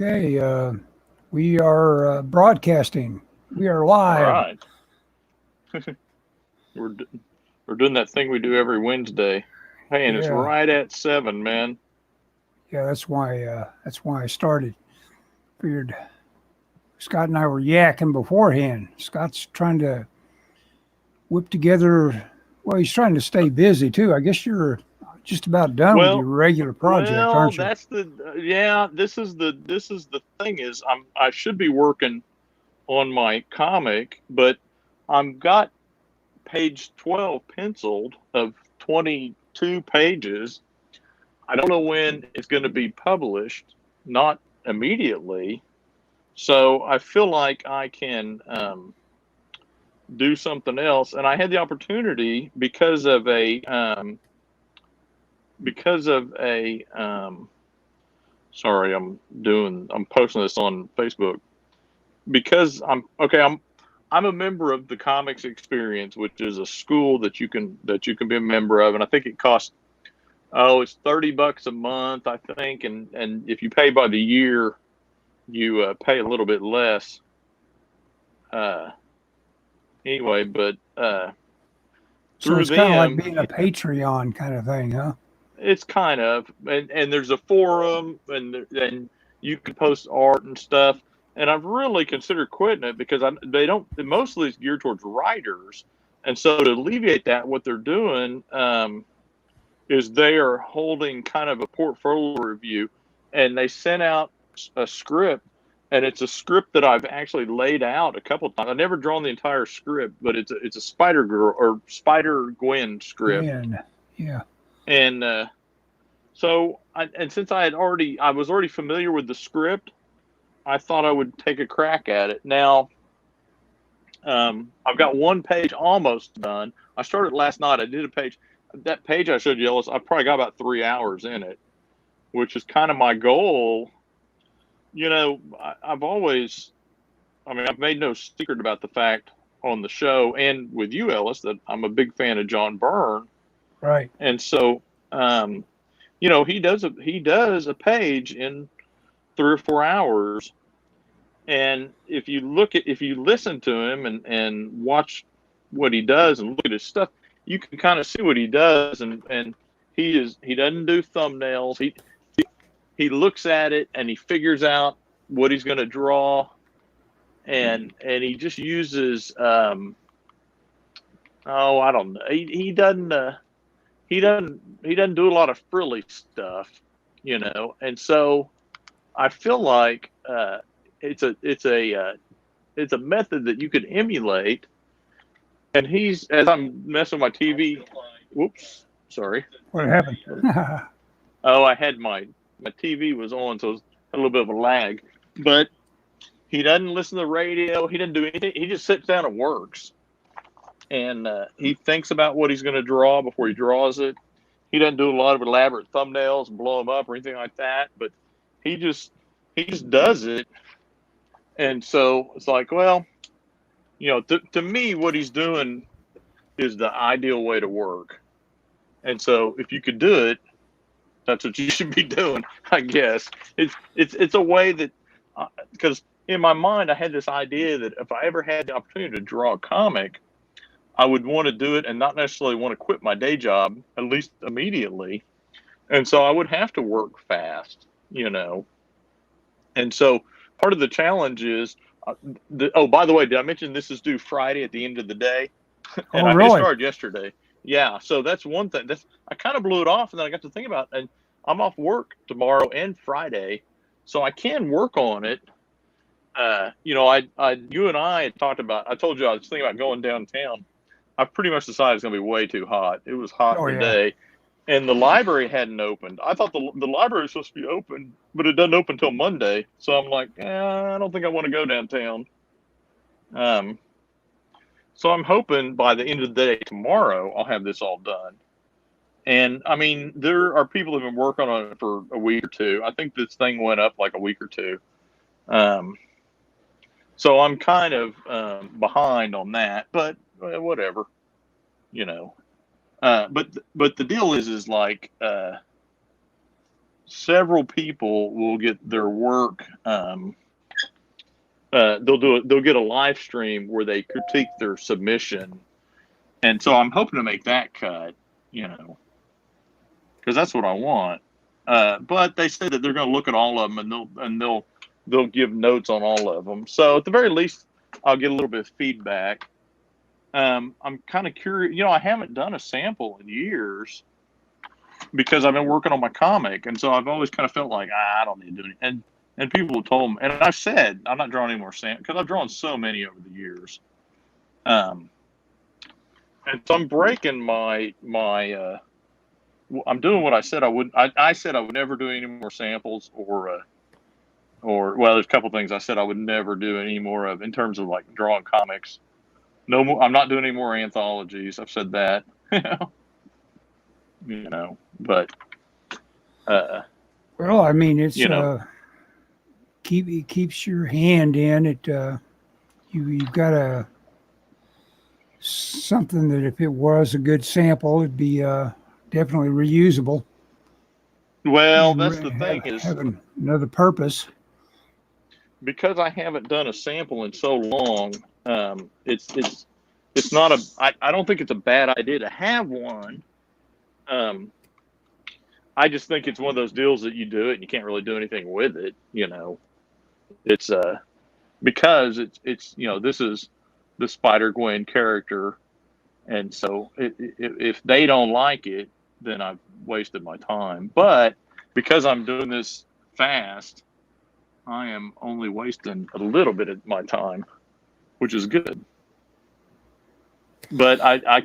Okay, we are broadcasting. We are All live. right. We're we're doing that thing we do every Wednesday. Hey, and it's Yeah, right at 7, man. yeah. That's why I started. Figured Scott and I were yakking beforehand. Scott's trying to whip together. Well, he's trying to stay busy too. I guess you're just about done with your Well, regular project, well, aren't you? that's the yeah. This is the thing is I should be working on my comic, but I'm got page 12 penciled of 22 pages. I don't know when it's going to be published. Not immediately. So I feel like I can do something else. And I had the opportunity because of a sorry, I'm posting this on Facebook because I'm a member of the Comics Experience, which is a school that you can be a member of, and I think it costs it's $30 a month, I think, and if you pay by the year, you pay a little bit less. Uh, anyway, but So through it's kind of like them, being a Patreon kind of thing, huh? it's kind of, and there's a forum, and you can post art and stuff. And I've really considered quitting it because they don't. Mostly it's geared towards writers, and so to alleviate that, what they're doing is they are holding kind of a portfolio review, and they sent out a script, and it's a script that I've actually laid out a couple of times. I've never drawn the entire script, but it's a Spider Girl or Spider Gwen script, Gwen. Yeah. and and since I was already familiar with the script, I thought I would take a crack at it. Now, I've got one page almost done. I started last night. I did a page. That page I showed you, Ellis, I probably got about 3 hours in it, which is kind of my goal. I've always, I mean, I've made no secret about the fact on the show and with you, Ellis, that I'm a big fan of John Byrne, Right. and so um, he does a page in 3 or 4 hours. And if you listen to him and watch what he does and look at his stuff, you can kind of see what he does. And he doesn't do thumbnails. He looks at it and he figures out what he's going to draw, and he just uses I don't know. He doesn't do a lot of frilly stuff. And so I feel like it's a it's a it's a method that you could emulate. And he's as I'm messing with my TV. Whoops, sorry. What happened? Oh, I had my TV was on, so it was a little bit of a lag. But he doesn't listen to the radio. He doesn't do anything. He just sits down and works, and he thinks about what he's going to draw before he draws it. He doesn't do a lot of elaborate thumbnails and blow them up or anything like that. But he just he just does it. And so it's like, well, to me, what he's doing is the ideal way to work. And so if you could do it, that's what you should be doing, I guess. It's a way that because in my mind I had this idea that if I ever had the opportunity to draw a comic, I would want to do it and not necessarily want to quit my day job at least immediately. And so I would have to work fast. And so part of the challenge is by the way, did I mention this is due Friday at the end of the day? And Oh, I just really? started yesterday. Yeah, so that's one thing. I kind of blew it off, and then I got to think about it, and I'm off work tomorrow and Friday, so I can work on it. You and I had talked about. I told you I was thinking about going downtown. I pretty much decided it's going to be way too hot. It was hot Oh, yeah. today, and the library hadn't opened. I thought the library was supposed to be open, but it doesn't open until Monday. So I'm like, I don't think I want to go downtown. Um, so I'm hoping by the end of the day tomorrow, I'll have this all done. And I mean, there are people who've been working on it for a week or two. I think this thing went up like a week or two. Um, so I'm kind of behind on that, but whatever, you know. But the deal is like several people will get their work. They'll get a live stream where they critique their submission, and so I'm hoping to make that cut. Because that's what I want. But they said that they're going to look at all of them and they'll give notes on all of them. So at the very least, I'll get a little bit of feedback. I'm kind of curious. I haven't done a sample in years because I've been working on my comic, and so I've always kind of felt like I don't need to do anything. And people have told me, and I've said I'm not drawing any more samples because I've drawn so many over the years. And so I'm breaking my. I'm doing what I said I would. I said I would never do any more samples, or well, there's a couple things I said I would never do any more of in terms of like drawing comics. No more. I'm not doing any more anthologies. I've said that. But well, I mean, it's it keeps your hand in it. You've got something that if it was a good sample, it'd be definitely reusable. Well, that's the thing is having another purpose. Because I haven't done a sample in so long. It's not a. I don't think it's a bad idea to have one. I just think it's one of those deals that you do it and you can't really do anything with it. It's because it's this is the Spider-Gwen character, and so if they don't like it, then I've wasted my time. But because I'm doing this fast, I am only wasting a little bit of my time, which is good. But I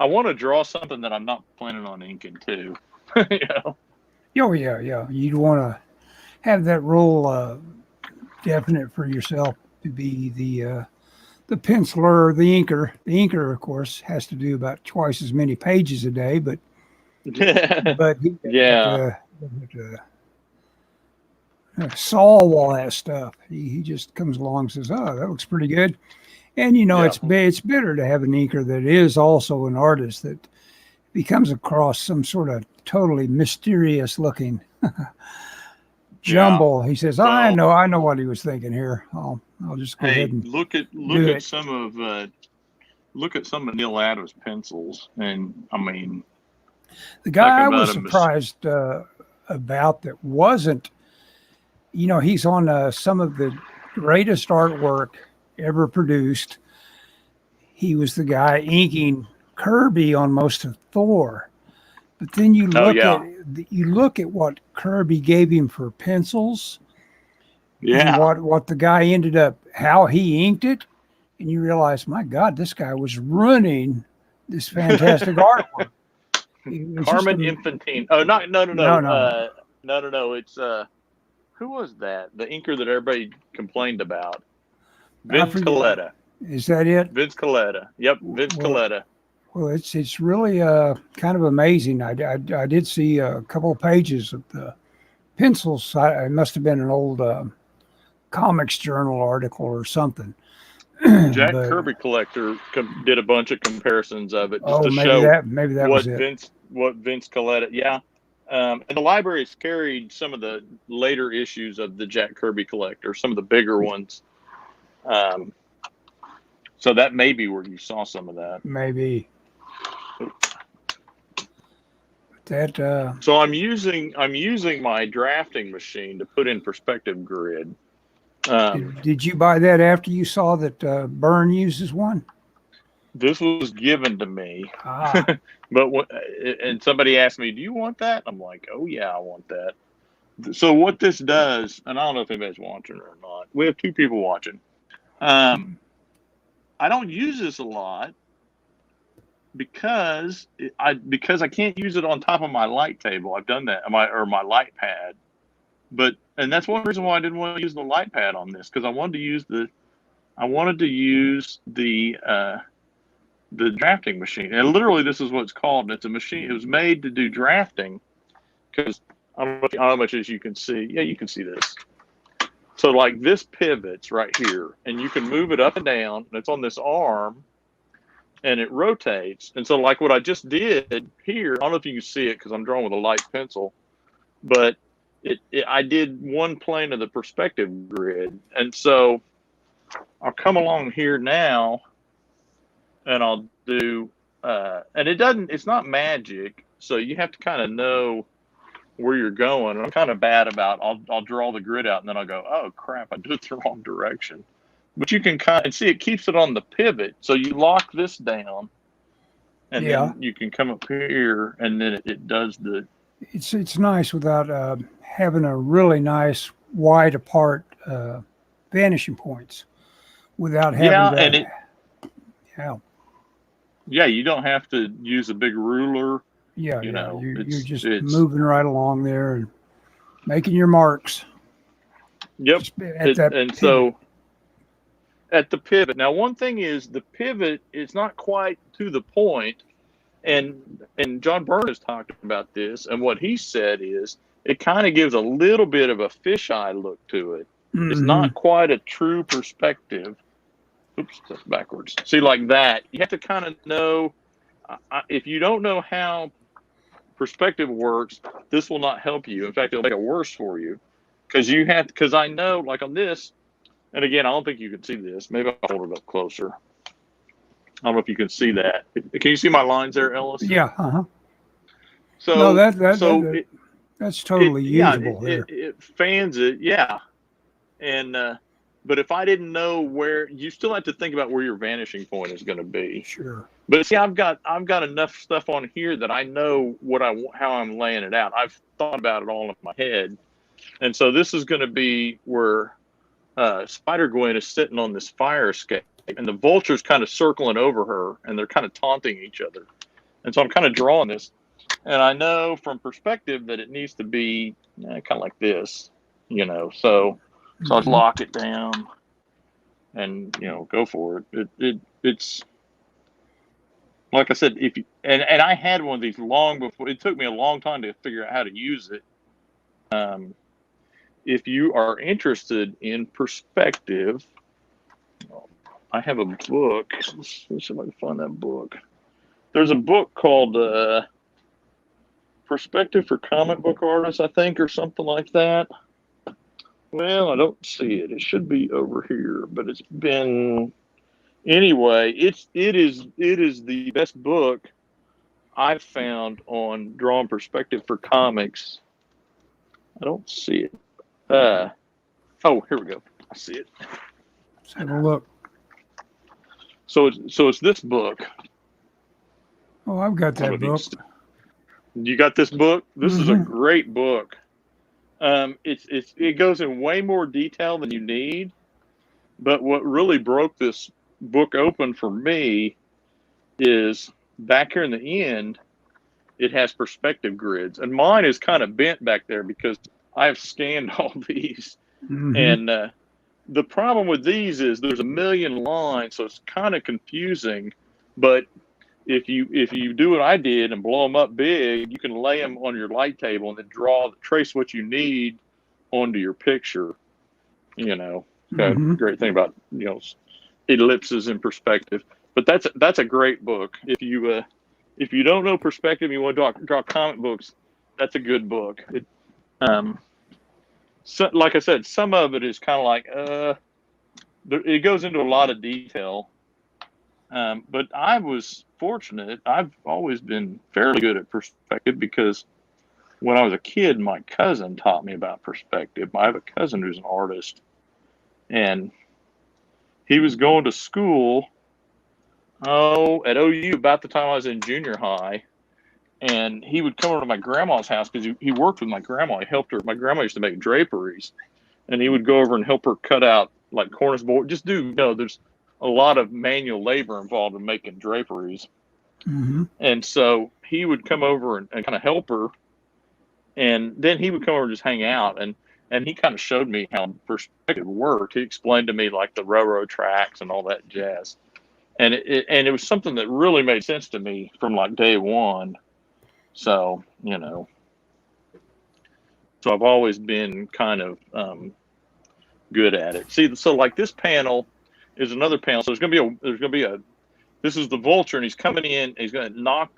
want to draw something that I'm not planning on inking too. Oh yeah. You'd want to have that role definite for yourself to be the penciler, the inker. The inker, of course, has to do about twice as many pages a day, but he solve all that stuff. He just comes along and says, "Oh, that looks pretty good." And it's better to have an inker that is also an artist that comes across some sort of totally mysterious looking jumble. He says, I know what he was thinking here. I'll just go ahead and look at some of Neil Adams' pencils, and I mean, the guy I was surprised about that wasn't. He's on some of the greatest artwork ever produced. He was the guy inking Kirby on most of Thor, but then you look at what Kirby gave him for pencils, and what the guy ended up, how he inked it, and you realize, my God, this guy was running this fantastic artwork. Carmen Infantine. Oh, no. It's who was that? The inker that everybody complained about. Vince Coletta. Is that it? Vince Coletta. Yep, Vince Coletta. Well, it's really kind of amazing. I did see a couple of pages of the pencils. It must have been an old Comics Journal article or something. Jack Kirby Collector did a bunch of comparisons of it just to show that what was it. What Vince Coletta. Yeah. And the library has carried some of the later issues of the Jack Kirby Collector, some of the bigger ones. So that may be where you saw some of that. Maybe. So I'm using my drafting machine to put in perspective grid. Did you buy that after you saw that Byrne uses one? This was given to me. And somebody asked me, "Do you want that?" I'm like, "Oh yeah, I want that." So what this does, and I don't know if anybody's watching or not. We have 2 people watching. I don't use this a lot because I can't use it on top of my light table. I've done that, my light pad, and that's one reason why I didn't want to use the light pad on this, because I wanted to use the drafting machine. And literally, this is what it's called. It's a machine. It was made to do drafting, because I don't know how much as you can see. Yeah, you can see this. So like this pivots right here, and you can move it up and down, and it's on this arm, and it rotates. And so like what I just did here, I don't know if you can see it because I'm drawing with a light pencil, but I did one plane of the perspective grid. And so I'll come along here now and I'll do, and it's not magic. So you have to kind of know where you're going. And I'm kind of bad about, I'll draw the grid out and then I'll go, oh crap, I did it the wrong direction. But you can kind of see it keeps it on the pivot. So you lock this down and then you can come up here and then it does the. It's nice without having a really nice wide apart vanishing points without having to. Yeah, you don't have to use a big ruler. Yeah, you're just moving right along there and making your marks. Yep. So at the pivot. Now, one thing is the pivot is not quite to the point, and John Byrne has talked about this, and what he said is it kind of gives a little bit of a fisheye look to it. Mm-hmm. It's not quite a true perspective. Oops, that's backwards. See, like that, you have to kind of know. If you don't know how perspective works, this will not help you. In fact, it'll make it worse for you because I know, like on this, and again, I don't think you can see this. Maybe I'll hold it up closer. I don't know if you can see that. Can you see my lines there, Ellis? Yeah. Uh-huh. So no, that's totally usable there. It fans it, yeah. And but if I didn't know where, you still have to think about where your vanishing point is going to be. Sure. But see, I've got enough stuff on here that I know how I'm laying it out. I've thought about it all in my head, and so this is going to be where Spider-Gwen is sitting on this fire escape, and the vulture's kind of circling over her, and they're kind of taunting each other. And so I'm kind of drawing this, and I know from perspective that it needs to be kind of like this, So I'll lock it down, and go for it. It's like I said, and I had one of these long before. It took me a long time to figure out how to use it. If you are interested in perspective, I have a book. Let's see if I can find that book. There's a book called Perspective for Comic Book Artists, I think, or something like that. Well, I don't see it. It should be over here, but it's been anyway. It is the best book I've found on drawing perspective for comics. I don't see it. Oh, here we go. I see it. Let's have a look. So it's this book. Oh, I've got that book. You got this book? This is a great book. It goes in way more detail than you need, but what really broke this book open for me is back here in the end, it has perspective grids, and mine is kind of bent back there because I've scanned all these, and the problem with these is there's a million lines, so it's kind of confusing. But if you do what I did and blow them up big, you can lay them on your light table and then trace what you need onto your picture. Great thing about ellipses in perspective. But that's a great book. If you don't know perspective and you want to draw comic books, that's a good book. So, like I said, some of it is kind of like it goes into a lot of detail. But I was fortunate. I've always been fairly good at perspective because when I was a kid, my cousin taught me about perspective. I have a cousin who's an artist, and he was going to school at OU about the time I was in junior high. And he would come over to my grandma's house because he worked with my grandma. He helped her. My grandma used to make draperies, and he would go over and help her cut out like cornice board. Just there's a lot of manual labor involved in making draperies. And so he would come over and kind of help her, and then he would come over and just hang out. And he kind of showed me how perspective worked. He explained to me like the railroad tracks and all that jazz. And it was something that really made sense to me from like day one. So, so I've always been kind of good at it. See, so like this panel is another panel. So there's going to be this is the vulture, and he's coming in. He's going to knock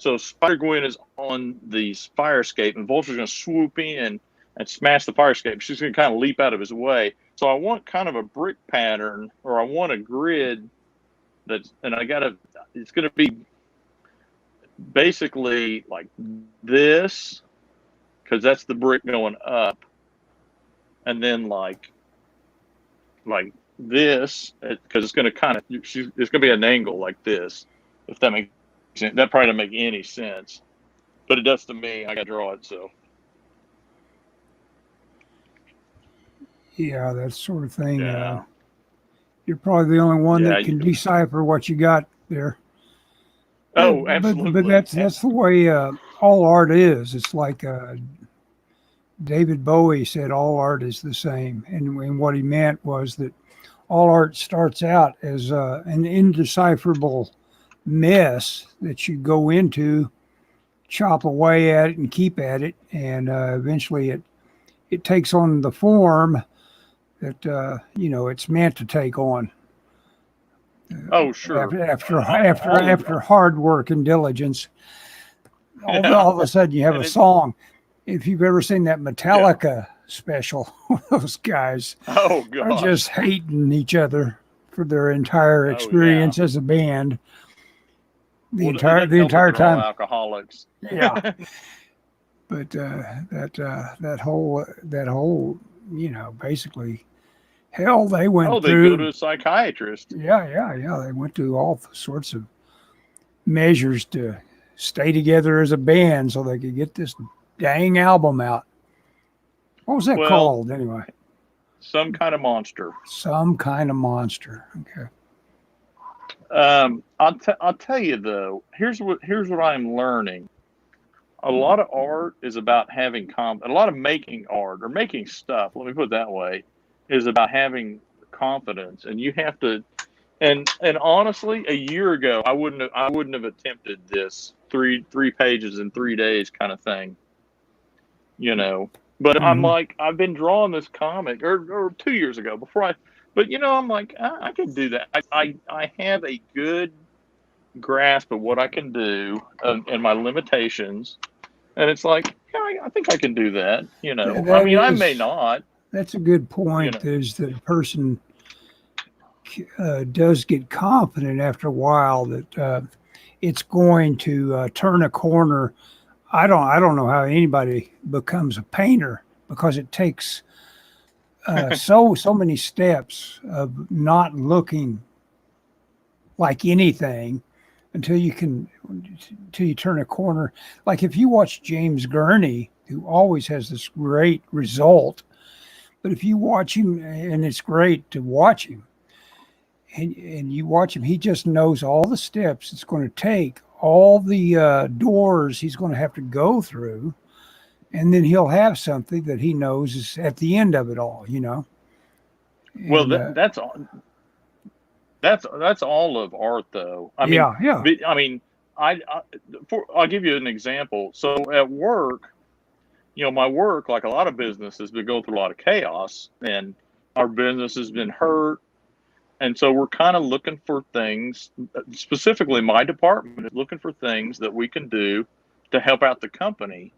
So Spider-Gwen is on the fire escape, and Vulture's going to swoop in and smash the fire escape. She's going to kind of leap out of his way. So I want kind of a brick pattern, or I want a grid it's going to be basically like this, because that's the brick going up, and then like this, because it's going to kind of, it's going to be an angle like this, if that makes sense. That probably doesn't make any sense, but it does to me. I got to draw it, so. Yeah, that sort of thing. Yeah. You're probably the only one that can decipher what you got there. Oh, absolutely. But that's the way all art is. It's like David Bowie said, all art is the same. And what he meant was that all art starts out as an indecipherable mess that you go into, chop away at it and keep at it. And eventually it takes on the form that, it's meant to take on. Oh, sure. After hard work and diligence, all of a sudden you have a song. If you've ever seen that Metallica special, those guys are just hating each other for their entire experience as a band. The entire time. Alcoholics. Yeah. But that whole, basically. Hell, they went through. They go to a psychiatrist. Yeah. They went through all sorts of measures to stay together as a band so they could get this dang album out. What was that called, anyway? Some Kind of Monster. Some Kind of Monster. Okay. I'll tell you though. Here's what I'm learning. A lot of art is about having a lot of making art or making stuff. Let me put it that way. Is about having confidence, and you have to. And honestly, a year ago, I wouldn't have attempted this three pages in 3 days kind of thing. But I'm like, I've been drawing this comic or 2 years ago but I'm like, I can do that. I have a good grasp of what I can do and my limitations, and it's like, I think I can do that. I may not. That's a good point. Is that a person does get confident after a while that it's going to turn a corner. I don't know how anybody becomes a painter, because it takes so many steps of not looking like anything until you turn a corner. Like if you watch James Gurney, who always has this great result. But if you watch him, and it's great to watch him, and you watch him, he just knows all the steps it's going to take, all the doors he's going to have to go through, and then he'll have something that he knows is at the end of it all, And, well, that's all of art, though. I mean, I'll give you an example. So at work. My work, like a lot of businesses, has been going through a lot of chaos, and our business has been hurt. And so we're kind of looking for things, specifically my department is looking for things that we can do to help out the company.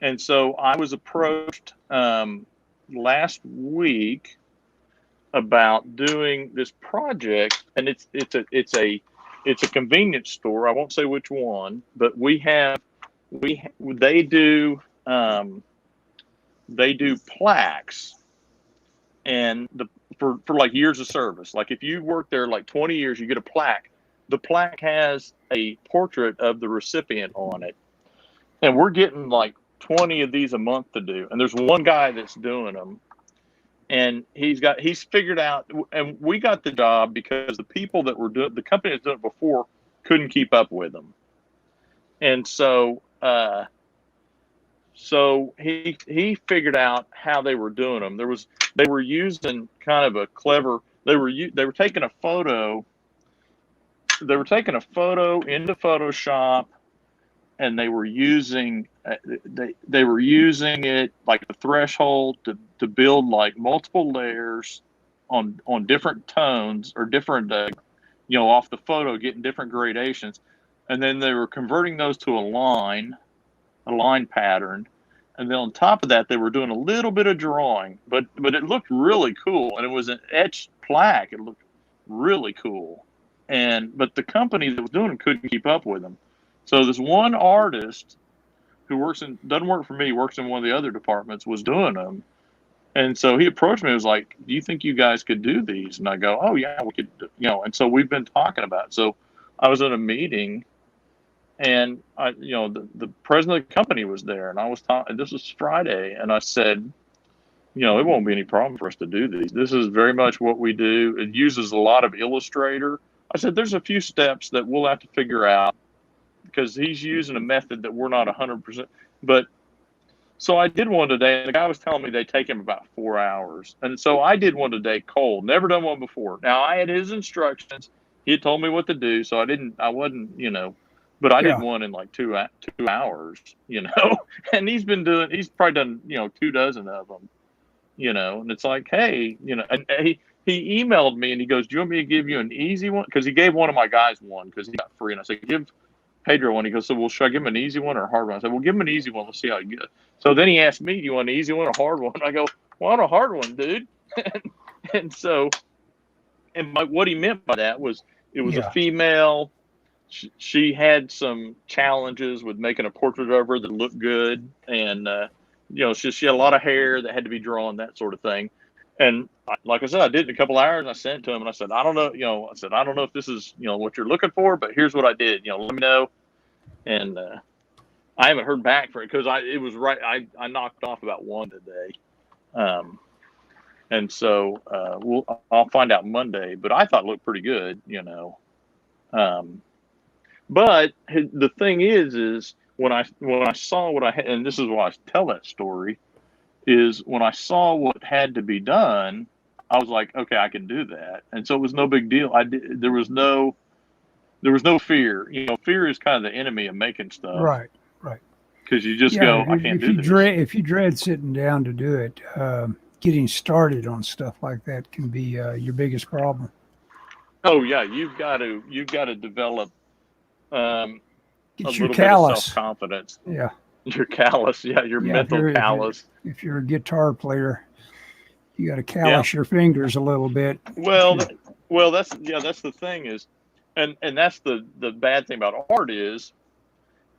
And so I was approached last week about doing this project, and it's a convenience store. I won't say which one, but they do plaques, and for like years of service. Like if you work there like 20 years, you get a plaque. The plaque has a portrait of the recipient on it, and we're getting like 20 of these a month to do. And there's one guy that's doing them, and he's figured out. And we got the job because the people that were doing the company that's done it before couldn't keep up with them, and so. So he figured out how they were doing them. They were using kind of a clever. They were taking a photo. They were taking a photo into Photoshop, and they were using it like a threshold to build like multiple layers on different tones or different off the photo, getting different gradations. and then they were converting those to a line pattern. And then on top of that, they were doing a little bit of drawing, but it looked really cool. And it was an etched plaque. It looked really cool. But the company that was doing it couldn't keep up with them. So this one artist who doesn't work for me, works in one of the other departments, was doing them. And so he approached me and was like, do you think you guys could do these? And I go, oh yeah, we could, and so we've been talking about it. So I was at a meeting, and the president of the company was there, and I was talking, this was Friday, and I said, it won't be any problem for us to do these. This is very much what we do. It uses a lot of Illustrator. I said, there's a few steps that we'll have to figure out, because he's using a method that we're not 100%. But so I did one today, and the guy was telling me they take him about 4 hours. And so I did one today cold, never done one before. Now I had his instructions. He had told me what to do, so I wasn't, but I did one in like 2 hours, and he's probably done, 24 of them, and it's like, hey, and he emailed me and he goes, do you want me to give you an easy one? Because he gave one of my guys one because he got free. And I said, give Pedro one. He goes, so, well, should I give him an easy one or a hard one? I said, well, give him an easy one. Let's see how you get. So then he asked me, do you want an easy one or a hard one? I go, well, I want a hard one, dude. and so, what he meant by that was it was a female. She had some challenges with making a portrait of her that looked good. And, she had a lot of hair that had to be drawn, that sort of thing. And like I said, I did in a couple hours, and I sent it to him, and I said, I don't know, I don't know if this is, what you're looking for, but here's what I did, let me know. And I haven't heard back for it because it was right. I knocked off about one today. And so I'll find out Monday, but I thought it looked pretty good, but the thing is when I saw what I had, and this is why I tell that story, is when I saw what had to be done, I was like, okay, I can do that. And so it was no big deal. There was no fear. Fear is kind of the enemy of making stuff. Right. Because you just go, I can't do this. If you dread sitting down to do it, getting started on stuff like that can be your biggest problem. Oh yeah, you've got to develop a little bit of self-confidence. Yeah. Your callus, your mental callus. If you're a guitar player, you got to callus your fingers a little bit. Well, that's the thing is, and that's the bad thing about art is,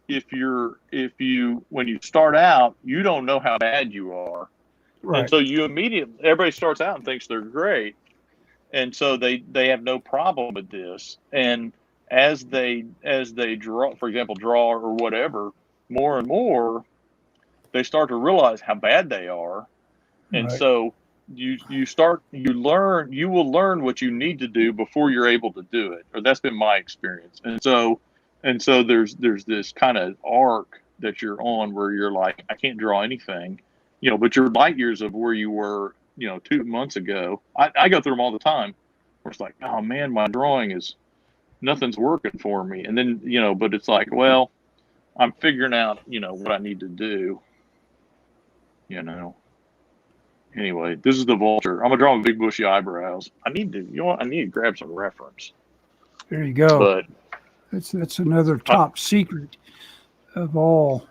if you when you start out, you don't know how bad you are, right. And so everybody starts out and thinks they're great, and so they have no problem with this, and as they draw, for example, or whatever, more and more, they start to realize how bad they are. And right. So you will learn what you need to do before you're able to do it. Or that's been my experience. And so there's this kind of arc that you're on where you're like, I can't draw anything, but you're light years of where you were, 2 months ago. I go through them all the time where it's like, oh man, my drawing nothing's working for me. And then, but it's like, well, I'm figuring out, what I need to do, Anyway, this is the vulture. I'm going to draw big bushy eyebrows. I need to grab some reference. There you go. But that's another top secret of all.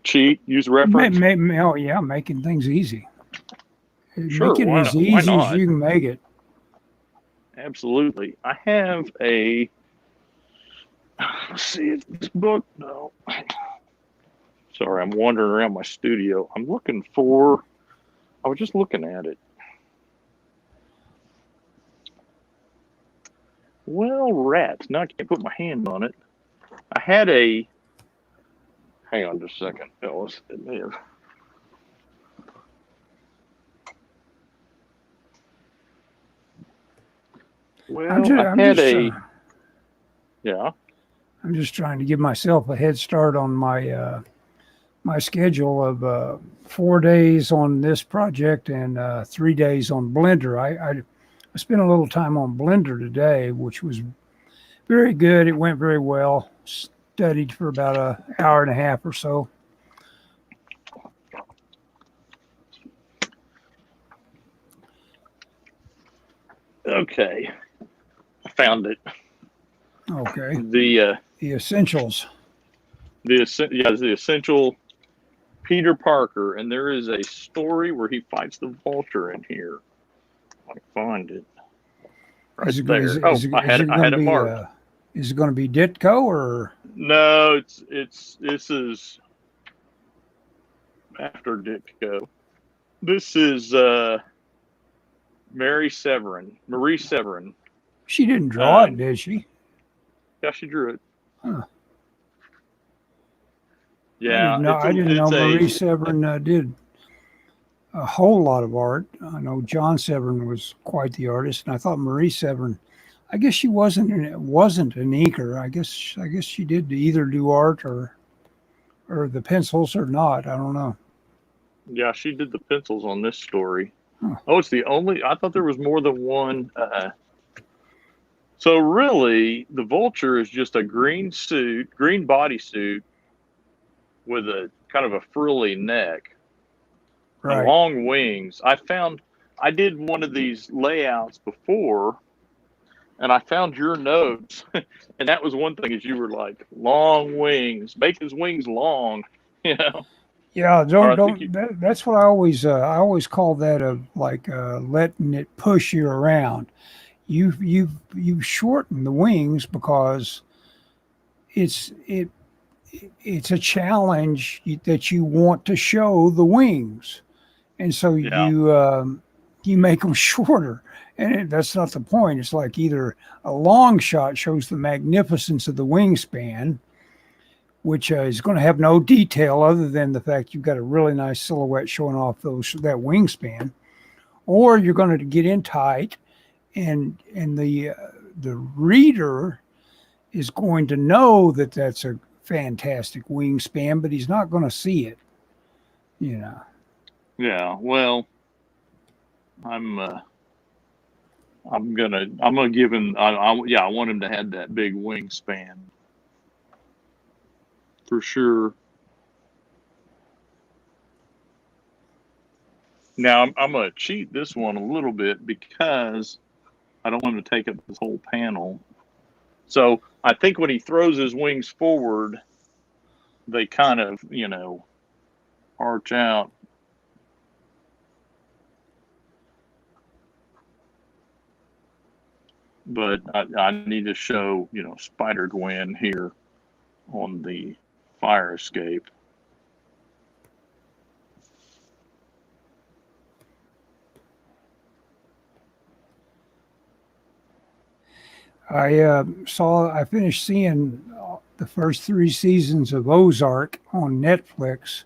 Cheat, use reference. Making things easy. Sure, make it as easy as you can make it. Absolutely. I have let's see if this book, no. Sorry, I'm wandering around my studio. I was just looking at it. Well, rats. Now I can't put my hand on it. I had hang on just a second, Ellis. It may have. Well, I'm just trying to give myself a head start on my my schedule of 4 days on this project and 3 days on Blender. I spent a little time on Blender today, which was very good. It went very well. Studied for about an hour and a half or so. Okay. I found it. Okay. The The essentials. the essential Peter Parker, and there is a story where he fights the Vulture in here. I can find it right there. Oh, Is it I going had to it be marked. is it going to be Ditko or No, it's this is after Ditko. This is Marie Severin. she didn't draw it, Um, did she? yeah, she drew it. Huh. Yeah, I didn't know it's Marie a Severin did a whole lot of art. I know John Severin was quite the artist, and I thought Marie Severin. I guess she wasn't an inker. I guess she did either do art or the pencils or not. I don't know. yeah, she did the pencils on this story. Huh. Oh, it's the only. I thought there was more than one. So really, the Vulture is just a green bodysuit with a kind of a frilly neck and Right. long wings. I did one of these layouts before, and I found your notes, and that was one thing is you were like long wings, make his wings long, you know. Yeah, Or I think you, that's what I always call that a like letting it push you around. You shorten the wings because it's it it's a challenge that you want to show the wings, and so yeah, you make them shorter. And that's not the point. It's like either a long shot shows the magnificence of the wingspan, which is going to have no detail other than the fact you've got a really nice silhouette showing off that wingspan, or you're going to get in tight, and the reader is going to know that that's a fantastic wingspan, but he's not going to see it. You know. yeah. Well, I'm I'm gonna give him. Yeah, I want him to have that big wingspan for sure. Now I'm gonna cheat this one a little bit because I don't want him to take up this whole panel. So I think when he throws his wings forward, they kind of, arch out. But I need to show, Spider Gwen here on the fire escape. I finished seeing the first three seasons of Ozark on Netflix,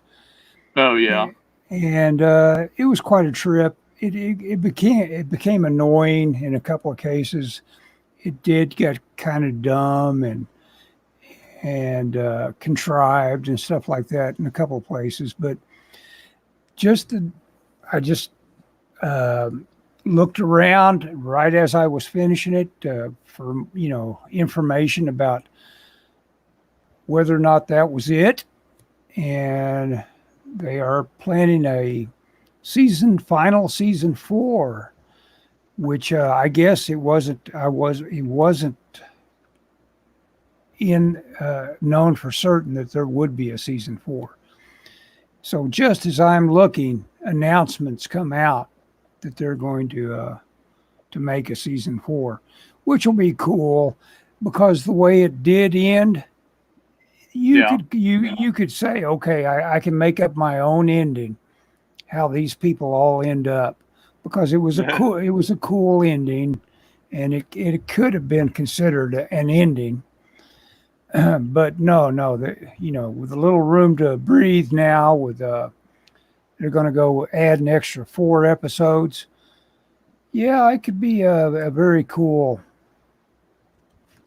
Oh yeah, and it was quite a trip. It became annoying in a couple of cases. It did get kind of dumb and contrived and stuff like that in a couple of places, but just the, I just uh, looked around right as I was finishing it for information about whether or not that was it, and they are planning a final season four, which I guess it wasn't. It wasn't in known for certain that there would be a season four. So just as I'm looking, announcements come out that they're going to make a season four, which will be cool because the way it did end, yeah, you could say, okay, I can make up my own ending, how these people all end up, because it was a cool ending, and it could have been considered an ending. But no, with a little room to breathe now, they're going to go add an extra 4 episodes. Yeah, it could be a very cool.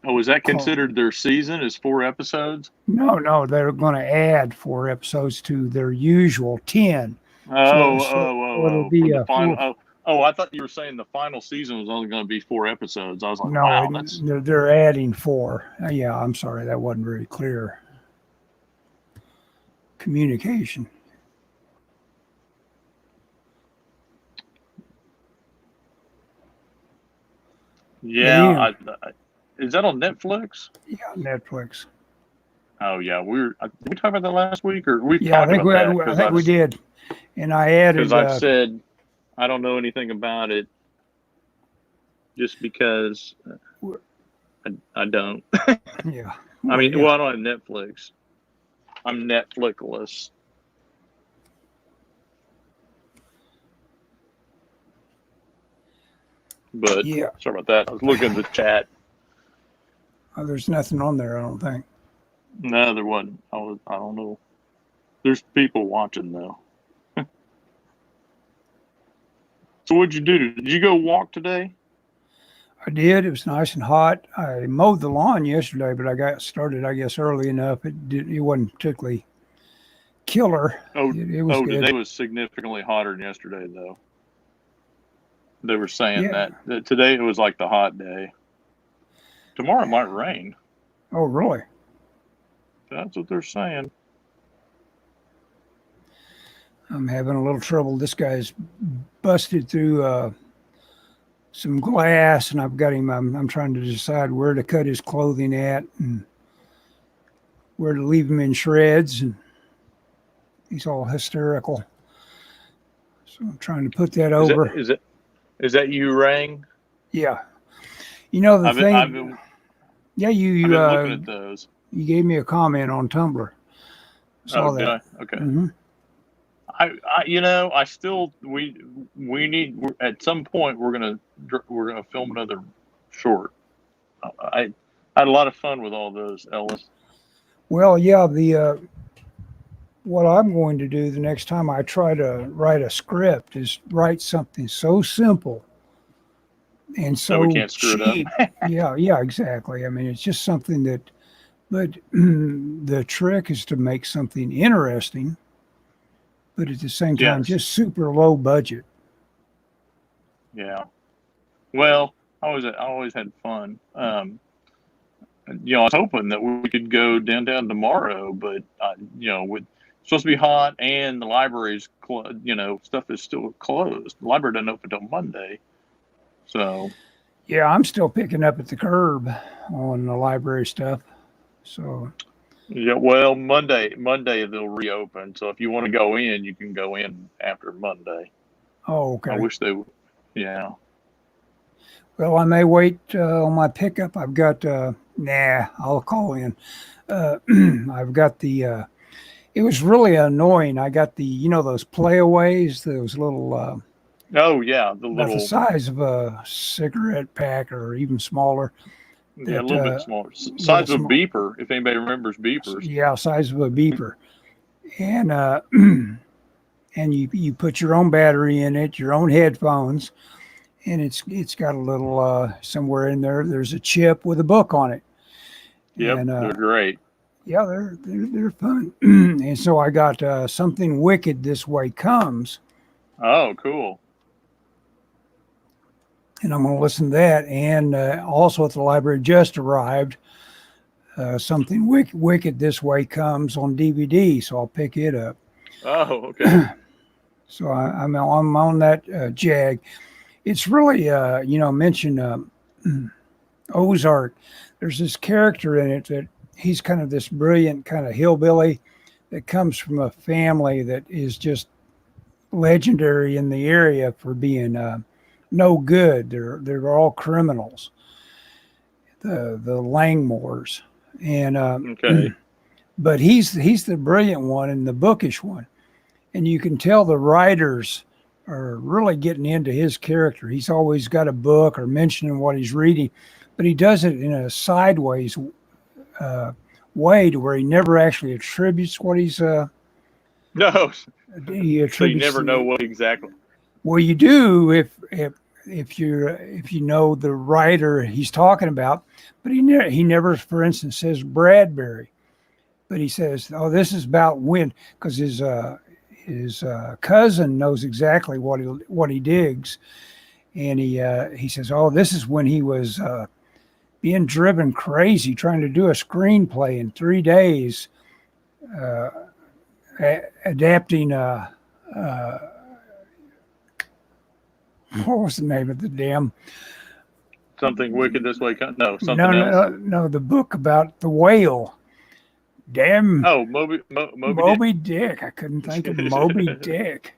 Oh, is that Call. considered their season? Is 4 episodes? No, they're going to add 4 episodes to their usual 10. So it'll For be the a final. full. I thought you were saying the final season was only going to be 4 episodes. I was like, No, wow, that's they're adding 4. Yeah, I'm sorry, that wasn't very clear communication. But yeah. anyway, Is that on Netflix? Yeah, Netflix. Oh yeah, did we talk about that last week, or we've Yeah, talked about that I because think we did. And I added, I've said I don't know anything about it just because I don't. yeah. I Well, mean, yeah. well, I don't have Netflix. I'm Netflixless. But Yeah. sorry about that. I was looking at the chat. There's nothing on there, I don't think. No, there wasn't. I don't know. There's people watching though. So what'd you do? Did you go walk today? I did. It was nice and hot. I mowed the lawn yesterday, but I got started, I guess, early enough. It wasn't particularly killer. Oh, It was good. today was significantly hotter than yesterday though. They were saying Yeah. that today it was like the hot day. Tomorrow it might rain. Oh, really? That's what they're saying. I'm having a little trouble. This guy's busted through some glass, and I've got him. I'm trying to decide where to cut his clothing at and where to leave him in shreds. And he's all hysterical. So I'm trying to put that over. Is that you, Rang? Yeah. You know the thing. I've been looking at those. You gave me a comment on Tumblr. Saw that. Did I? Okay. Mm-hmm. I still we need at some point we're gonna film another short. I had a lot of fun with all those, Ellis. Well, yeah. What I'm going to do the next time I try to write a script is write something so simple and so we can't screw cheap. it up. Yeah, exactly. I mean, it's just something that. But the trick is to make something interesting, but at the same time, just super low budget. Yeah. Well, I always had fun. I was hoping that we could go downtown tomorrow, but with supposed to be hot and the library's stuff is still closed. The library doesn't open until Monday. So. Yeah, I'm still picking up at the curb on the library stuff. So. Yeah, well, Monday they'll reopen. So if you want to go in, you can go in after Monday. Oh, okay. I wish they would. Yeah. Well, I may wait on my pickup. I've got, I'll call in. I've got the, it was really annoying. I got the, those playaways, those little, oh, yeah, about the size of a cigarette pack or even smaller. Yeah, a little bit smaller. Size of a beeper, if anybody remembers beepers. Yeah, size of a beeper. And and you put your own battery in it, your own headphones, and it's got a little somewhere in there. There's a chip with a book on it. Yep, and, they're great. Yeah, they're fun. And so I got Something Wicked This Way Comes. Oh, cool. And I'm going to listen to that. And also at the library just arrived Something Wicked This Way Comes on DVD, so I'll pick it up. Oh, okay. So I'm on that jag. It's really, mention Ozark. There's this character in it that he's kind of this brilliant kind of hillbilly that comes from a family that is just legendary in the area for being no good. They're all criminals. The Langmores, and okay. But he's the brilliant one and the bookish one, and you can tell the writers are really getting into his character. He's always got a book or mentioning what he's reading, but he does it in a sideways way to where he never actually attributes what he's. No. He attributes. So you never know what exactly. Well, you do if you know the writer he's talking about, but he never, for instance, says Bradbury, but he says, "Oh, this is about when," because his cousin knows exactly what he digs, and he says, "Oh, this is when he was being driven crazy trying to do a screenplay in 3 days, adapting what was the name of the damn Something wicked this way. No, No, something else. no, the book about the whale. Damn, Oh, Moby Moby Dick. I couldn't think of Moby Dick.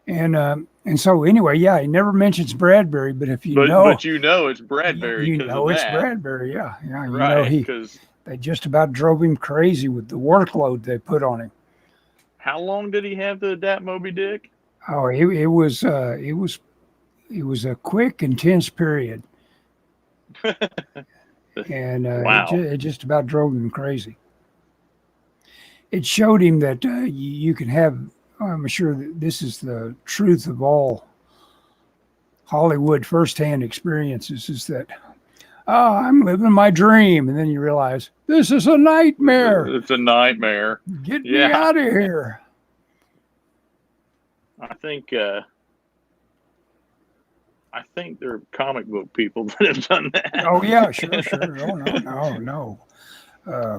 And so anyway, yeah, he never mentions Bradbury, but if you know, but you know it's Bradbury you because know of it's that, Bradbury. Yeah, yeah, you know right? Because they just about drove him crazy with the workload they put on him. how long did he have to adapt Moby Dick? Oh, it was a quick, intense period, and Wow. it just about drove him crazy. It showed him that you can have. I'm sure that this is the truth of all Hollywood firsthand experiences. Is that I'm living my dream, and then you realize this is a nightmare. It's a nightmare. Get me Yeah. out of here. I think there are comic book people that have done that. Oh yeah, sure. Oh no.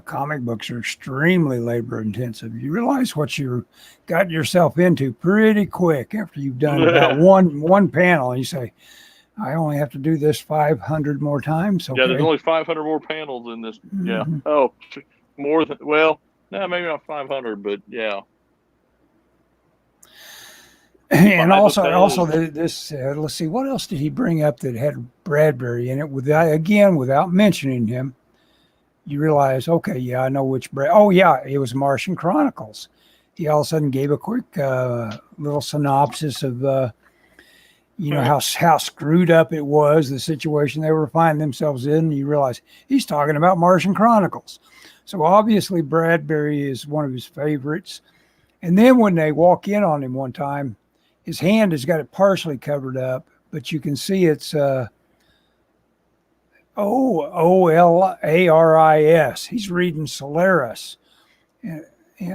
Comic books are extremely labor intensive. You realize what you got yourself into pretty quick after you've done about one panel, and you say, "I only have to do this 500 more times." Okay. Yeah, there's only 500 more panels in this. Yeah. Mm-hmm. Oh, more than no, maybe not 500, but yeah. And also page. this. Let's see, what else did he bring up that had Bradbury in it? Without mentioning him, you realize, okay, yeah, I know which Brad. Oh yeah, it was Martian Chronicles. He all of a sudden gave a quick little synopsis of how screwed up it was, the situation they were finding themselves in. And you realize he's talking about Martian Chronicles. So obviously Bradbury is one of his favorites. And then when they walk in on him one time, his hand has got it partially covered up, but you can see it's Olaris. He's reading Solaris, and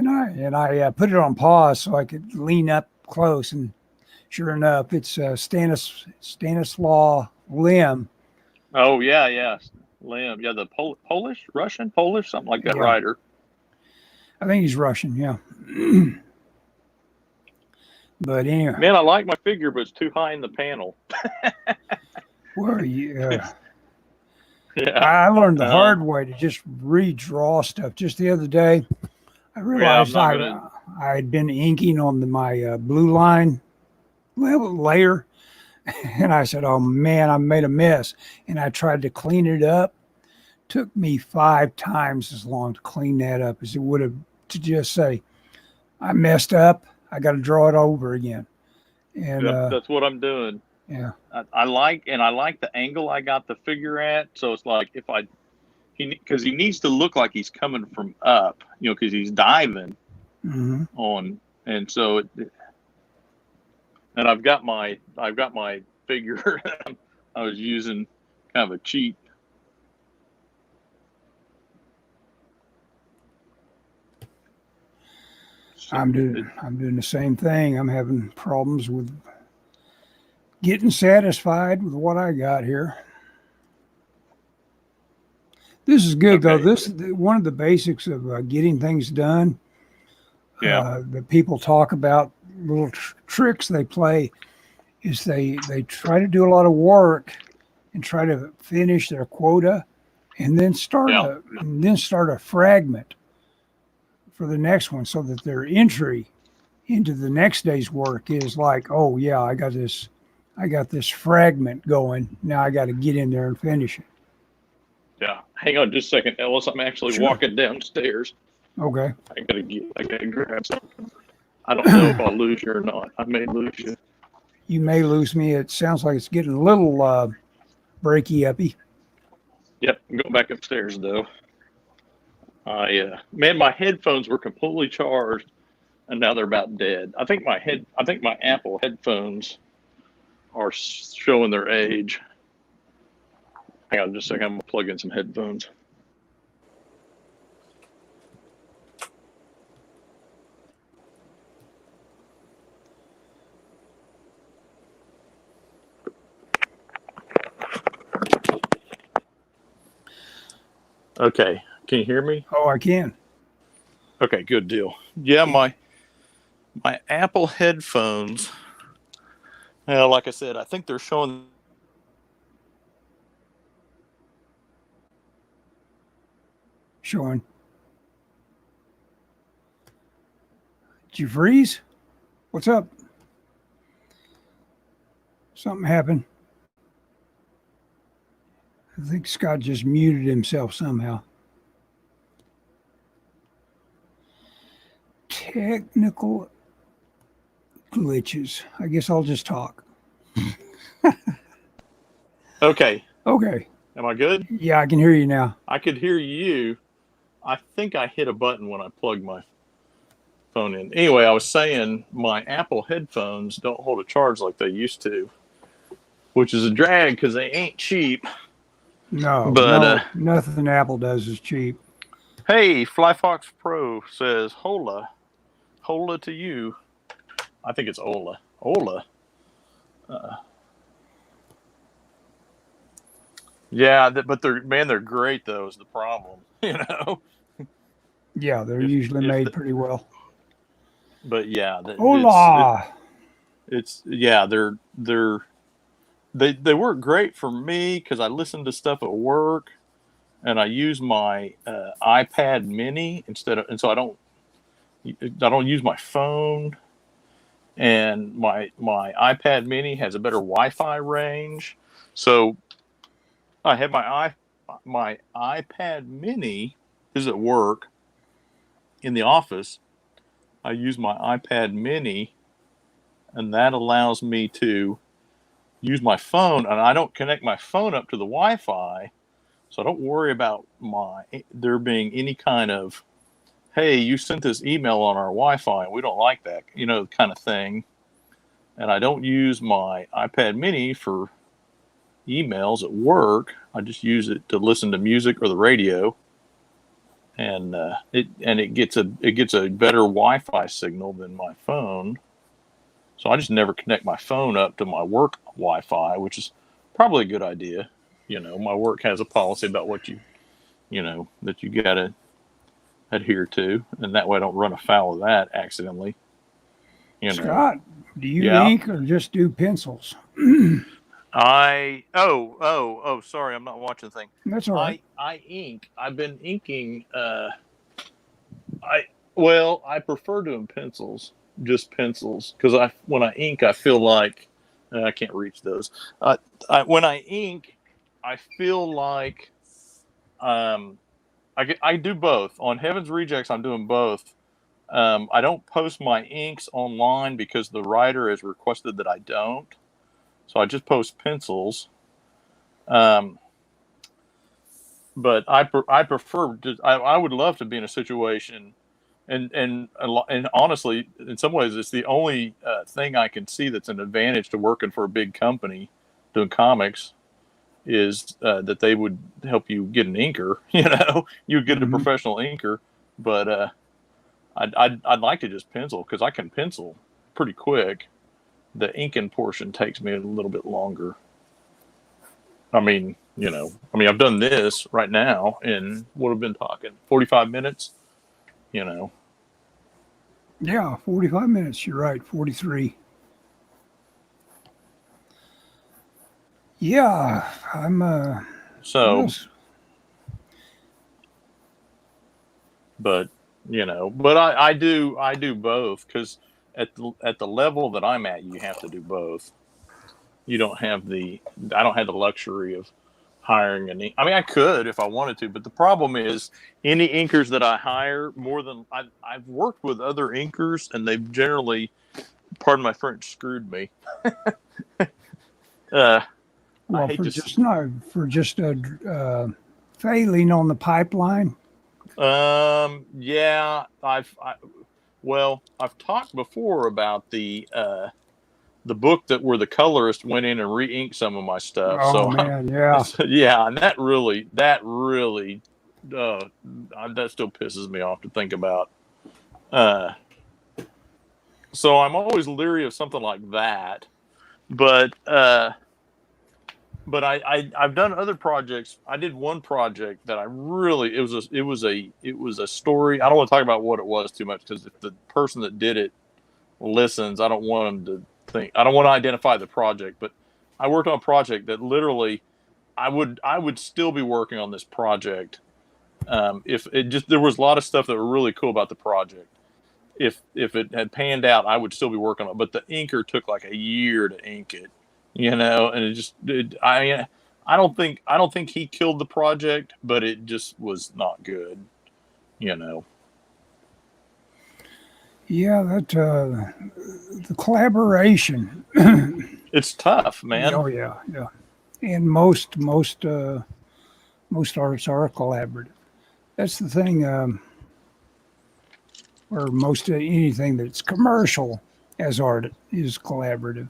I put it on pause so I could lean up close, and sure enough, it's Stanislaw Lem. Oh yeah, Lim. Yeah, the Polish, something like that. Yeah. Writer. I think he's Russian. Yeah. But anyway, Man, I like my figure, but it's too high in the panel. well, yeah. Yeah. I learned the hard way to just redraw stuff. Just the other day, I realized I had been inking on my blue line layer, and I said, "Oh man, I made a mess." And I tried to clean it up. Took me 5 times as long to clean that up as it would have to just say, "I messed up. I got to draw it over again." And that's what I'm doing. Yeah, I like the angle I got the figure at. So it's like because he needs to look like he's coming from up, because he's diving on, and so and I've got my figure. I was using kind of a cheap. I'm doing the same thing. I'm having problems with getting satisfied with what I got here. This is good though. This is one of the basics of getting things done. Yeah. That people talk about, little tricks they play, is they try to do a lot of work and try to finish their quota, and then start a fragment for the next one, so that their entry into the next day's work is like, oh yeah, I got this fragment going. Now I got to get in there and finish it. Yeah. Hang on just a second, Ellis. I'm actually walking downstairs. Okay. I gotta grab something. I don't know if I'll lose you or not. I may lose you. You may lose me. It sounds like it's getting a little breaky uppy. Yep. I'm going back upstairs though. Man, my headphones were completely charged, and now they're about dead. I think my Apple headphones are showing their age. Hang on just a second. I'm gonna plug in some headphones. Okay, can you hear me? Oh, I can. Okay, good deal. Yeah, my Apple headphones. Like I said, I think they're showing showing. Did you freeze? What's up? Something happened. I think Scott just muted himself somehow. Technical glitches. I guess I'll just talk. Okay. Okay. Am I good? Yeah, I can hear you now. I could hear you. I think I hit a button when I plugged my phone in. Anyway, I was saying my Apple headphones don't hold a charge like they used to, which is a drag because they ain't cheap. No, But nothing Apple does is cheap. hey, FlyFox Pro says hola. Hola to you. I think it's Ola. Ola. Yeah, but they're great though. Is the problem, you know? Yeah, they're usually made pretty well. But yeah, Hola. They work great for me because I listen to stuff at work, and I use my iPad Mini and so I don't use my phone, and my iPad Mini has a better Wi-Fi range, so I have my iPad Mini is at work. In the office, I use my iPad Mini, and that allows me to use my phone, and I don't connect my phone up to the Wi-Fi, so I don't worry about there being any kind of, hey, you sent this email on our Wi-Fi, and we don't like that, kind of thing. And I don't use my iPad Mini for emails at work. I just use it to listen to music or the radio, and it gets a better Wi-Fi signal than my phone. So I just never connect my phone up to my work Wi-Fi, which is probably a good idea. My work has a policy about what that you got to adhere to, and that way I don't run afoul of that accidentally. Scott, do you ink or just do pencils? Sorry, I'm not watching the thing. That's all right. I ink. I've been inking. I prefer doing pencils, just pencils, because when I ink, I feel like I can't reach those. When I ink, I feel like I do both. On Heaven's Rejects, I'm doing both. I don't post my inks online because the writer has requested that I don't. So I just post pencils. But I prefer. I would love to be in a situation, and honestly, in some ways, it's the only thing I can see that's an advantage to working for a big company doing comics is that they would help you get an inker. You'd get a professional inker, but I'd like to just pencil because I can pencil pretty quick. The inking portion takes me a little bit longer. I've done this right now in what have been talking 45 minutes. Yeah, 45 minutes. You're right, 43. Yeah, I'm so. But I do both because at the level that I'm at, you have to do both. I don't have the luxury of hiring an I mean, I could if I wanted to, but the problem is any inkers that I hire, I've worked with other inkers, and they've generally, pardon my French, screwed me. Failing on the pipeline. Yeah, I've talked before about the book where the colorist went in and re-inked some of my stuff. Oh man, yeah. Yeah, and that really that still pisses me off to think about. So I'm always leery of something like that. But I've done other projects. I did one project that it was a story. I don't want to talk about what it was too much because if the person that did it listens, I don't want them to think. I don't want to identify the project. But I worked on a project that literally, I would still be working on this project If it just there was a lot of stuff that were really cool about the project. If it had panned out, I would still be working on it. But the inker took like a year to ink it, and I don't think he killed the project, but it just was not good, Yeah, that the collaboration. It's tough, man. Oh yeah, yeah. And most arts are collaborative. That's the thing. Or most anything that's commercial as art is collaborative.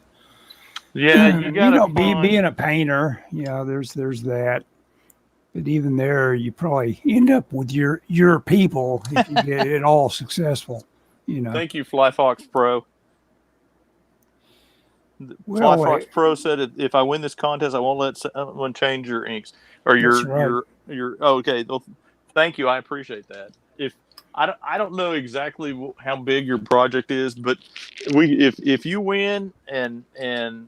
Yeah, you gotta being a painter, there's that. But even there, you probably end up with your people if you get it all successful. Thank you, Fly Fox Pro. Well, Fly Fox Pro said, if I win this contest, I won't let someone change your inks or your. Okay. Well, thank you. I appreciate that. I don't know exactly how big your project is, but if you win and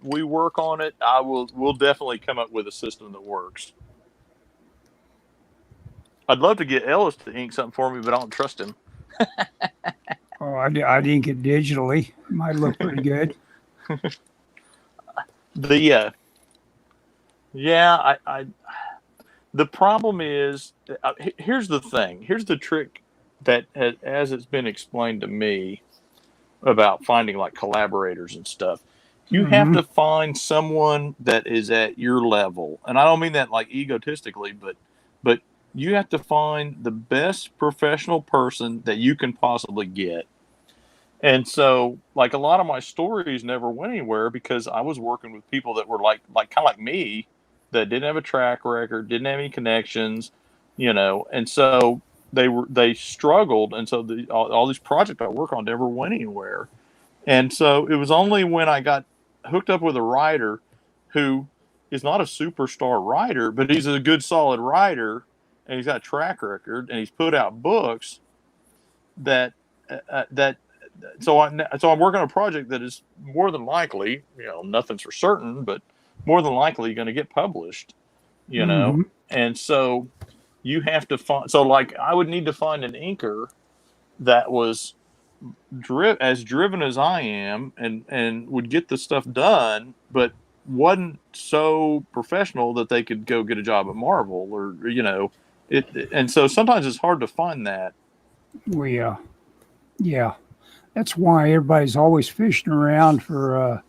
we work on it, we'll definitely come up with a system that works. I'd love to get Ellis to ink something for me, but I don't trust him. Oh, I'd ink it digitally. It might look pretty good. The problem is, here's the thing. Here's the trick that as it's been explained to me about finding like collaborators and stuff. You have to find someone that is at your level. And I don't mean that like egotistically, but you have to find the best professional person that you can possibly get. And so, like, a lot of my stories never went anywhere because I was working with people that were like kind of like me, that didn't have a track record, didn't have any connections, and so they struggled. And so all these projects I work on never went anywhere. And so it was only when I got hooked up with a writer who is not a superstar writer, but he's a good, solid writer, and he's got a track record, and he's put out books so I'm working on a project that is more than likely, nothing's for certain, but more than likely going to get published, And so you have to find, I would need to find an inker that was as driven as I am and would get the stuff done, but wasn't so professional that they could go get a job at Marvel or, and so sometimes it's hard to find that. Well, yeah. That's why everybody's always fishing around for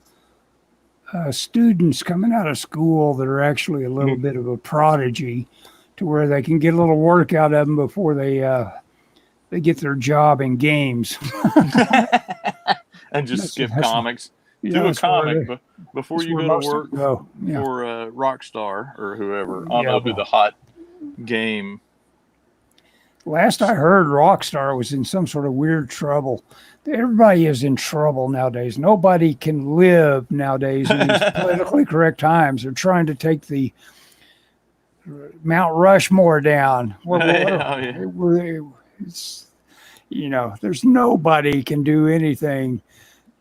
students coming out of school that are actually a little bit of a prodigy, to where they can get a little work out of them before they get their job in games. And just skip comics. Do a comic before you go to work for Rockstar or whoever. I don't know who the hot game. Last I heard, Rockstar was in some sort of weird trouble. Everybody is in trouble nowadays. Nobody can live nowadays in these politically correct times. They're trying to take the Mount Rushmore down. There's nobody can do anything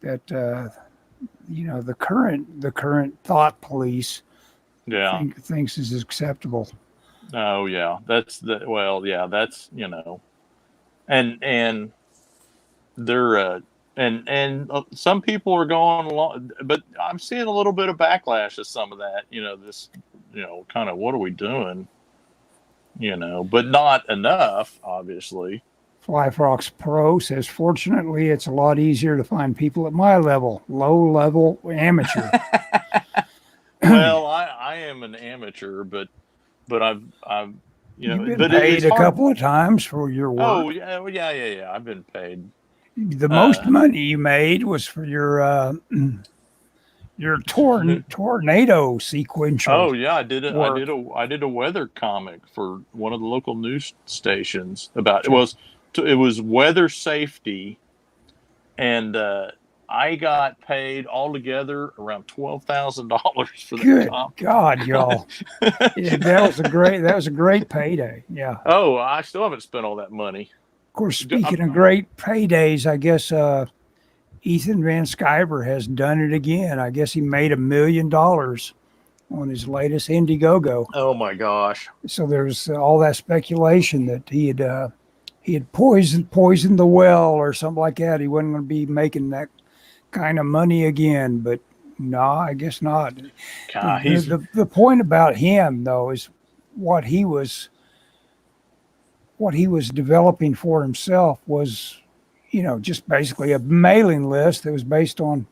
that the current thought police thinks is acceptable. Oh yeah, that's and they're and some people are going along, but I'm seeing a little bit of backlash of some of that. This kind of, what are we doing? But not enough, obviously. Fly Fox Pro says, fortunately, it's a lot easier to find people at my level, low level amateur. Well, I am an amateur, but I've you've been paid a couple of times for your work. Oh yeah. I've been paid. The most money you made was for your tornado sequential. Oh yeah, I did a weather comic for one of the local news stations about it was weather safety, and I got paid altogether around $12,000 for that. Good God, y'all! Yeah, that was a great payday. Yeah. Oh, I still haven't spent all that money. Of course, speaking of great paydays, I guess Ethan Van Sciver has done it again. I guess he made $1 million on his latest Indiegogo. Oh my gosh. So there's all that speculation that he had poisoned the well or something like that. He wasn't going to be making that kind of money again, but no, I guess not. God, The point about him though is what he was developing for himself was, just basically a mailing list that was based on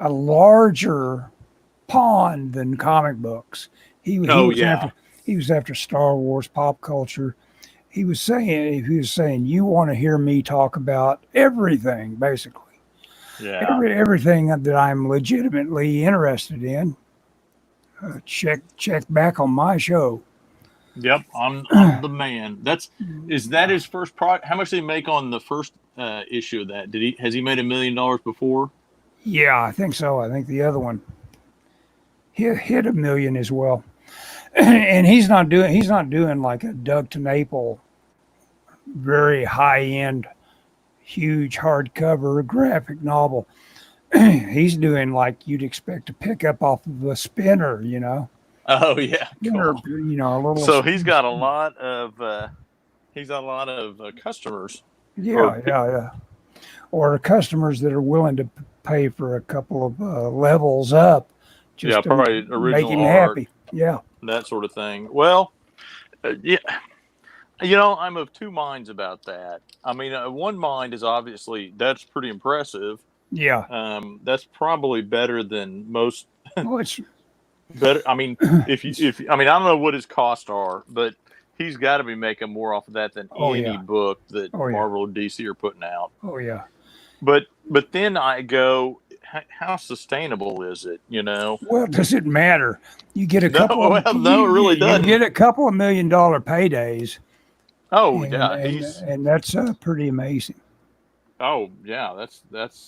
a larger pond than comic books. He was after Star Wars, pop culture. He was saying, you want to hear me talk about everything, basically. Yeah. Everything that I'm legitimately interested in. Check back on my show. Yep, I'm the man. Is that his first product? How much did he make on the first issue of that? Has he made $1 million before? Yeah, I think so. I think the other one hit $1 million as well. And he's not doing like a Doug TenNapel, very high end, huge hardcover graphic novel. He's doing like you'd expect to pick up off of a spinner, Oh yeah, Spinner, cool. a little. So he's got a lot of customers. Yeah. Or customers that are willing to pay for a couple of levels up, just to probably make original him art, happy. Yeah, that sort of thing. Well, yeah. I'm of two minds about that. I mean, one mind is obviously that's pretty impressive. yeah. That's probably better than most. Well, it's Better. I mean, I don't know what his costs are, but he's got to be making more off of that than any book that Marvel or DC are putting out. Oh yeah. But then I go, how sustainable is it? Well, does it matter? You get a couple. No, it really doesn't. You get a couple of $1 million paydays. Oh and that's pretty amazing. Oh yeah, that's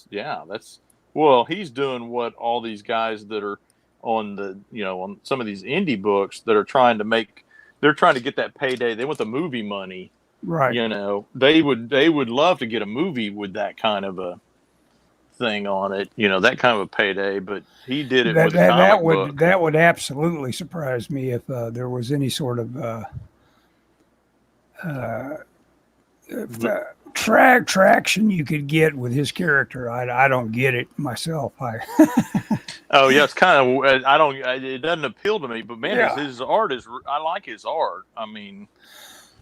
well, he's doing what all these guys that are on on some of these indie books that are trying to get that payday. They want the movie money. Right. They would love to get a movie with that kind of a thing on it, that kind of a payday, but he did it with a comic book. That would absolutely surprise me if there was any sort of traction you could get with his character. I don't get it myself. Oh yeah, it's kind of it doesn't appeal to me, but man, his art I like his art. I mean,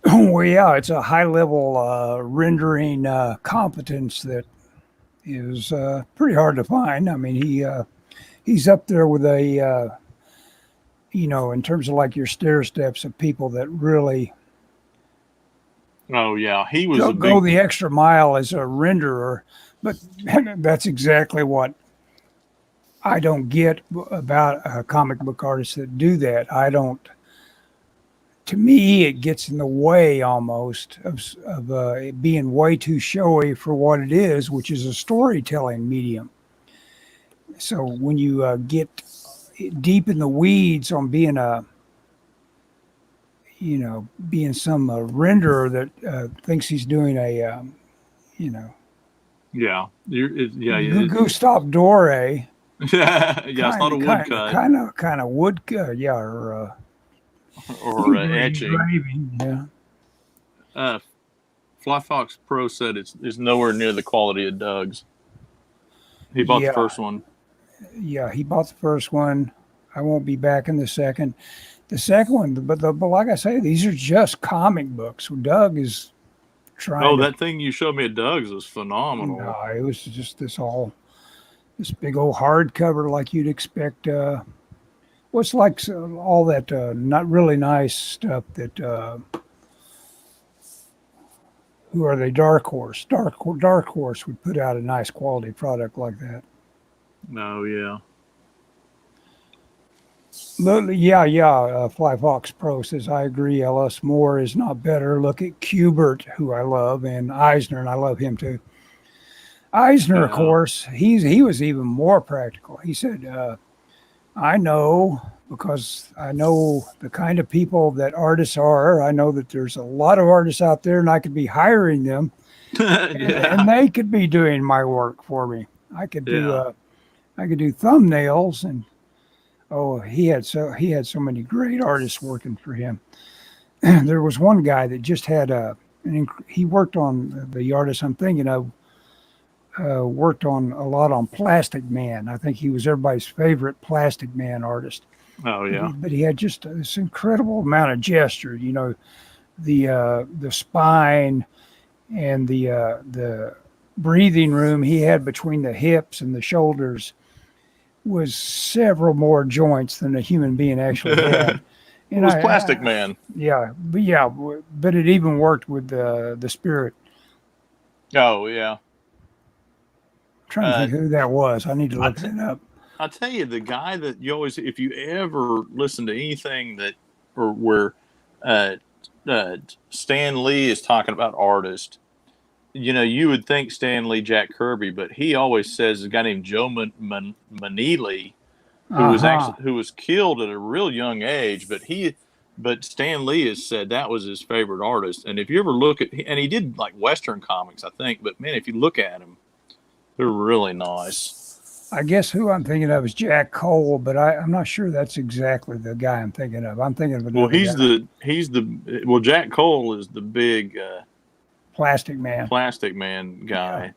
well, yeah, it's a high level rendering competence that is pretty hard to find. I mean, he's up there with a in terms of like your stair steps of people that really. Oh yeah, he was go the extra mile as a renderer, but that's exactly what I don't get about comic book artists that do that. To me, it gets in the way almost of it being way too showy for what it is, which is a storytelling medium. So when you get deep in the weeds on being being some renderer that thinks he's doing Gustav Doré. It's not a woodcut. Kind of woodcut, or etching. Engraving, yeah. Fly Fox Pro said it's nowhere near the quality of Doug's. He bought the first one. Yeah, he bought the first one. I won't be back in the second. The second one, but like I say, these are just comic books. Doug is trying. Oh, that thing you showed me at Doug's was phenomenal. No, it was just this big old hardcover like you'd expect. What's like all that not really nice stuff that. Who are they? Dark Horse. Dark Horse would put out a nice quality product like that. Oh yeah. Fly Fox Pro says, I agree, Ellis. More is not better. Look at Kubert, who I love, and Eisner, and I love him too. Eisner, of course, he was even more practical. He said, I know, because I know the kind of people that artists are. I know that there's a lot of artists out there, and I could be hiring them, and they could be doing my work for me. I could do thumbnails and Oh, he had so many great artists working for him. There was one guy that just had he worked on the artist I'm thinking of. Worked on a lot on Plastic Man. I think he was everybody's favorite Plastic Man artist. Oh yeah. But he had just this incredible amount of gesture. You know, the spine and the breathing room he had between the hips and the shoulders was several more joints than a human being actually had. It was Plastic Man. But it even worked with the spirit. Oh yeah. I'm trying to think who that was. I need to look that up. I'll tell you, the guy that you always, if you ever listen to anything that, or where Stan Lee is talking about artists, you know, you would think Stan Lee, Jack Kirby, but he always says a guy named Joe Manili, who was killed at a real young age, but Stan Lee has said that was his favorite artist. And if you ever look at, and he did like Western comics, I think, but man, if you look at him, they're really nice. I guess who I'm thinking of is Jack Cole, but I'm not sure that's exactly the guy I'm thinking of. I'm thinking of another guy. Jack Cole is the big Plastic Man guy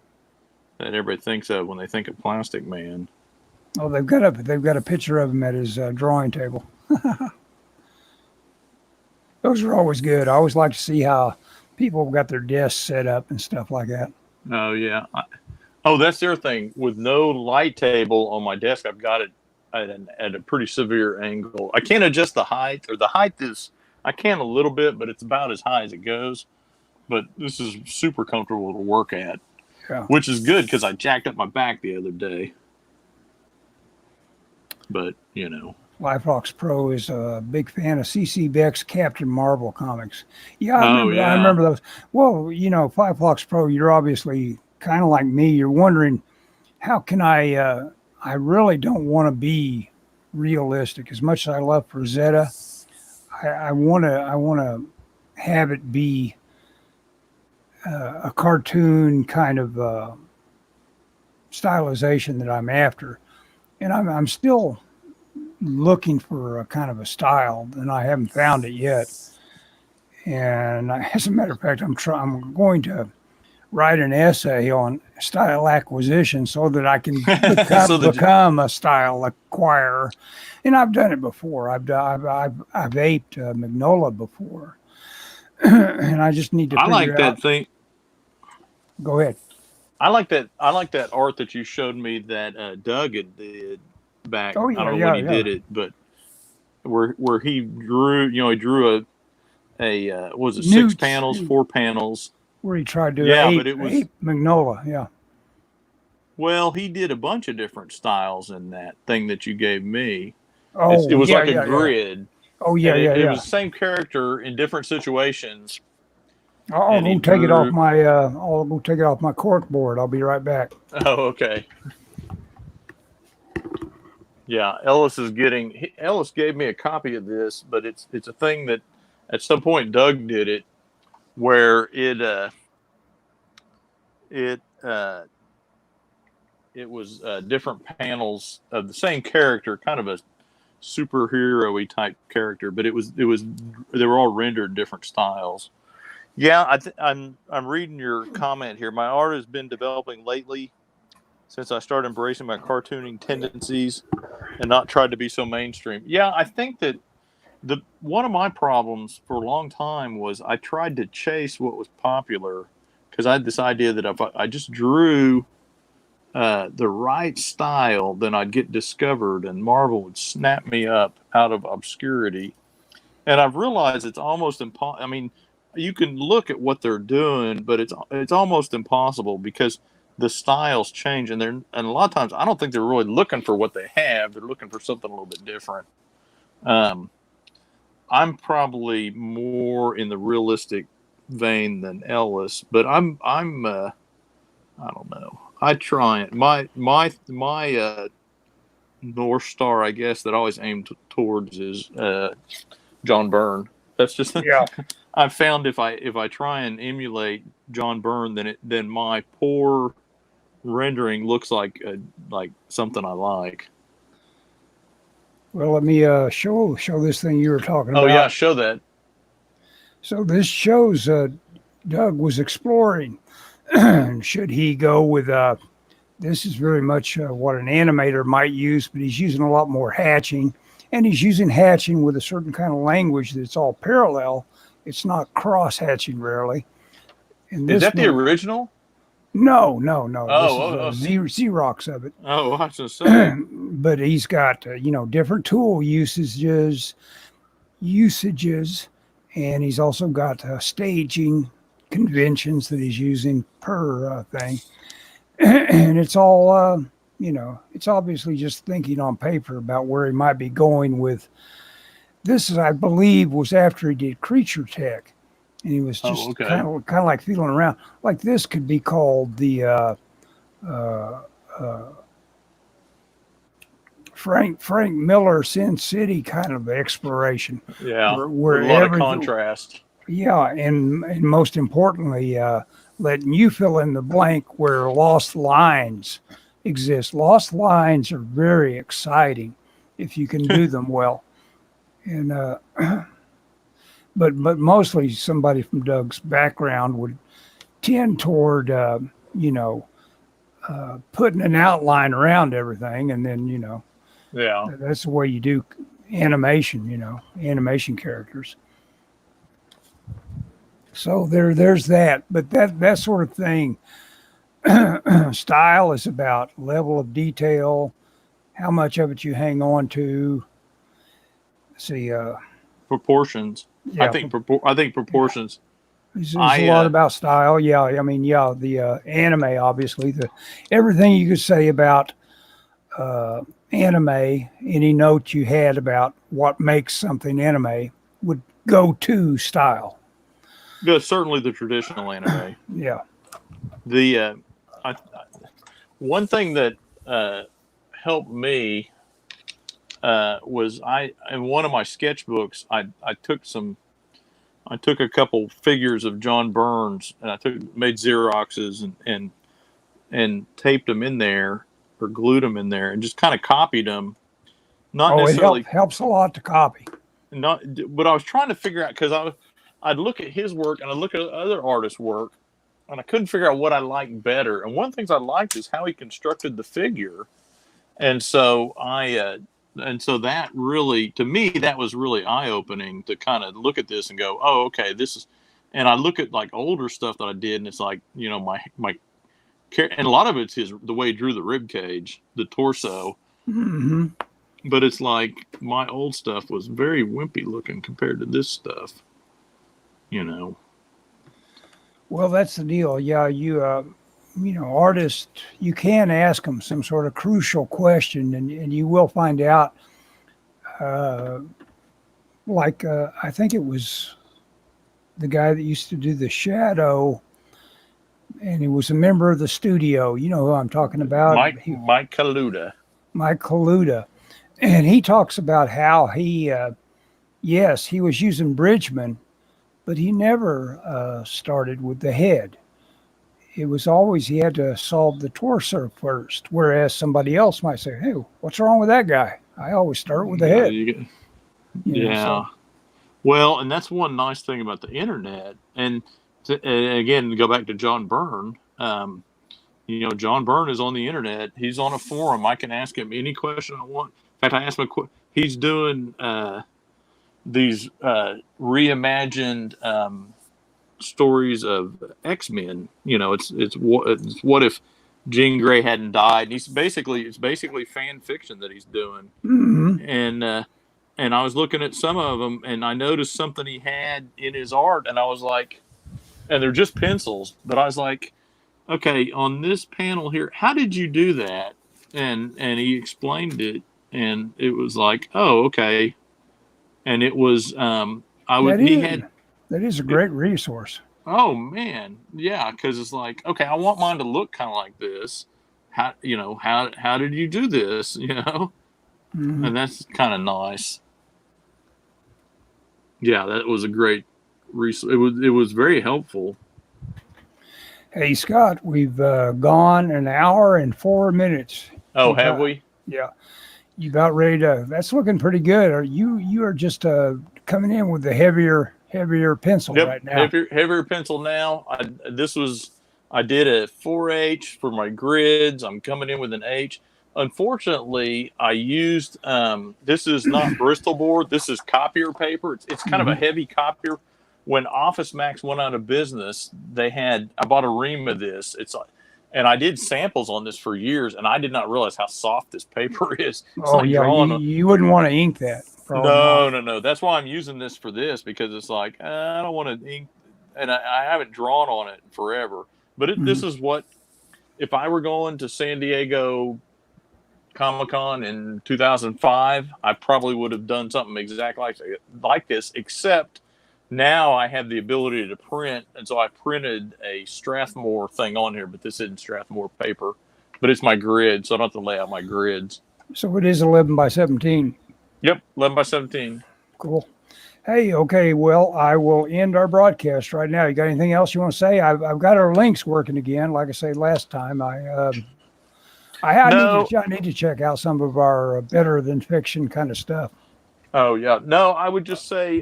that everybody thinks of when they think of Plastic Man. Oh, they've got a picture of him at his drawing table. Those are always good. I always like to see how people got their desks set up and stuff like that. Oh yeah. That's the other thing. With no light table on my desk, I've got it at a pretty severe angle. I can't adjust the height, or the height is, I can a little bit, but it's about as high as it goes. But this is super comfortable to work at, which is good because I jacked up my back the other day. But, you know. Lifefox Pro is a big fan of C.C. Beck's Captain Marvel comics. Yeah, I remember those. Well, you know, Lifefox Pro, you're obviously kind of like me. You're wondering, how can I really don't want to be realistic. As much as I love Frazetta, I want to have it be a cartoon kind of stylization that I'm after. And I'm still looking for a kind of a style, and I haven't found it yet. And as a matter of fact, I'm going to write an essay on style acquisition so that I can become a style acquirer. And I've done it before. I've aped Magnola before, and I just need to. I like that thing. Go ahead. I like that art that you showed me that Doug did back. Oh yeah, I don't know when he did it, but where he drew, he drew a what was it, 6 panels, 4 panels. Where he tried to ape Magnola, yeah. Well, he did a bunch of different styles in that thing that you gave me. Oh, it was like a grid. Oh yeah, It was the same character in different situations. I'll go take it off my cork board. I'll be right back. Oh, okay. Yeah, Ellis gave me a copy of this, but it's a thing that at some point Doug did it, where it was different panels of the same character, kind of a superhero-y type character, but they were all rendered different styles. Yeah, I'm reading your comment here. My art has been developing lately since I started embracing my cartooning tendencies and not tried to be so mainstream. Yeah, I think that one of my problems for a long time was I tried to chase what was popular, because I had this idea that if I just drew the right style, then I'd get discovered and Marvel would snap me up out of obscurity. And I've realized it's almost impossible. I mean, you can look at what they're doing, but it's almost impossible because the styles change, and a lot of times I don't think they're really looking for what they have. They're looking for something a little bit different. I'm probably more in the realistic vein than Ellis, but I'm I don't know. I try it. My North Star, I guess, that I always aim towards is John Byrne. That's just I've found if I try and emulate John Byrne, then my poor rendering looks like something I like. Well, let me show this thing you were talking Oh about. yeah, show that. So this shows Doug was exploring. Should he go with this is very much what an animator might use, but he's using a lot more hatching, and he's using hatching with a certain kind of language that's all parallel. It's not cross hatching rarely. And Is this that the one, original? no. This Oh, is Xerox of it. oh, I was gonna say. But he's got different tool usages, and he's also got staging conventions that he's using per thing. And it's all it's obviously just thinking on paper about where he might be going with this. Is, I believe, was after he did Creature Tech, and he was just okay. kind of like feeling around. Like this could be called the Frank Miller Sin City kind of exploration. Yeah, where with a lot of everything- contrast. Yeah, and most importantly, letting you fill in the blank where lost lines exist. Lost lines are very exciting if you can do them well. And but mostly somebody from Doug's background would tend toward putting an outline around everything, and then Yeah. that's the way you do animation. Animation characters. So there's that, but that sort of thing. Style is about level of detail, how much of it you hang on to. See, Proportions. yeah, I think proportions. there's a lot about style. Yeah, I mean, yeah, the anime, obviously, everything you could say about anime, any note you had about what makes something anime would go to style. Yeah, certainly the traditional anime. Yeah. The one thing that helped me was in one of my sketchbooks I took a couple figures of John Burns and I made Xeroxes and taped them in there or glued them in there and just kind of copied them. Not necessarily it helps a lot to copy. but I was trying to figure out because I'd look at his work and I'd look at other artists' work and I couldn't figure out what I liked better. And one of the things I liked is how he constructed the figure. And so that really, to me, that was really eye opening to kind of look at this and go, oh, okay, this is, and I look at like older stuff that I did and it's like, my, and a lot of it's the way he drew the rib cage, the torso. Mm-hmm. But it's like my old stuff was very wimpy looking compared to this stuff. Well, that's the deal. Yeah, artists, you can ask them some sort of crucial question, and you will find out. I think it was the guy that used to do the shadow, and he was a member of the studio. You know who I'm talking about? Mike Kaluta. Mike Kaluta. And he talks about how he was using Bridgman, but he never started with the head. It was always he had to solve the torso first, whereas somebody else might say, hey, what's wrong with that guy? I always start with the head. Well, and that's one nice thing about the internet. And again, to go back to John Byrne, John Byrne is on the internet. He's on a forum. I can ask him any question I want. In fact, I asked him he's doing these reimagined stories of X-Men. It's what if Jean Grey hadn't died? And it's basically fan fiction that he's doing. Mm-hmm. And I was looking at some of them, and I noticed something he had in his art, and I was like, and they're just pencils, but I was like, okay, on this panel here, how did you do that? And he explained it, and it was like, oh, okay. And it was that is a great resource. Oh man, yeah, because it's like, okay, I want mine to look kind of like this. How did you do this? Mm-hmm. And that's kind of nice. Yeah, that was a great resource. It was very helpful. Hey Scott, we've gone an hour and 4 minutes. Oh, have we? Yeah. You about ready to? That's looking pretty good. Are you are just coming in with the heavier pencil Yep, right now? heavier pencil now. I did a 4H for my grids. I'm coming in with an H. Unfortunately, I used this is not Bristol board. This is copier paper. It's kind of a heavy copier. When Office Max went out of business, I bought a ream of this. And I did samples on this for years, and I did not realize how soft this paper is. It's Oh like yeah, drawing. you wouldn't want to ink that. No. That's why I'm using this for this, because it's like I don't want to ink, and I haven't drawn on it forever. But this is what, if I were going to San Diego Comic-Con in 2005, I probably would have done something exactly like this, except now I have the ability to print, and so I printed a Strathmore thing on here, but this isn't Strathmore paper, but it's my grid, so I don't have to lay out my grids. So it is 11 by 17. Yep, 11 by 17. Cool. Hey, okay, well, I will end our broadcast right now. You got anything else you want to say? I've got our links working again. Like I said last time, I need to check out some of our better than fiction kind of stuff. Oh yeah, no, I would just say,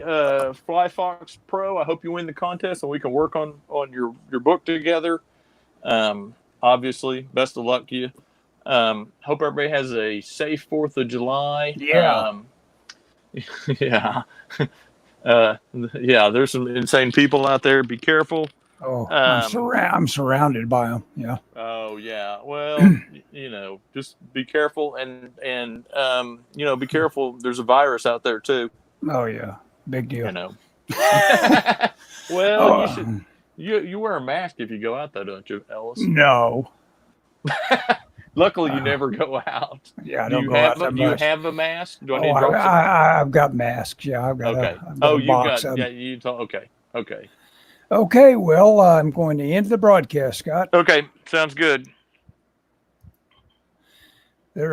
Fly Fox Pro. I hope you win the contest and we can work on your book together. Obviously, best of luck to you. Hope everybody has a safe 4th of July. Yeah. Yeah. Yeah. There's some insane people out there. Be careful. Oh, I'm surrounded by them. Yeah. Oh yeah. Well, just be careful and be careful. There's a virus out there too. Oh yeah. Big deal. Well, you wear a mask if you go out though, don't you, Ellis? No. Luckily, you never go out. Yeah, I don't go out that much. Do you have a mask? Do I need to I've got masks. Yeah, I've got. Okay. Okay. Okay. Well, I'm going to end the broadcast, Scott. Okay. Sounds good.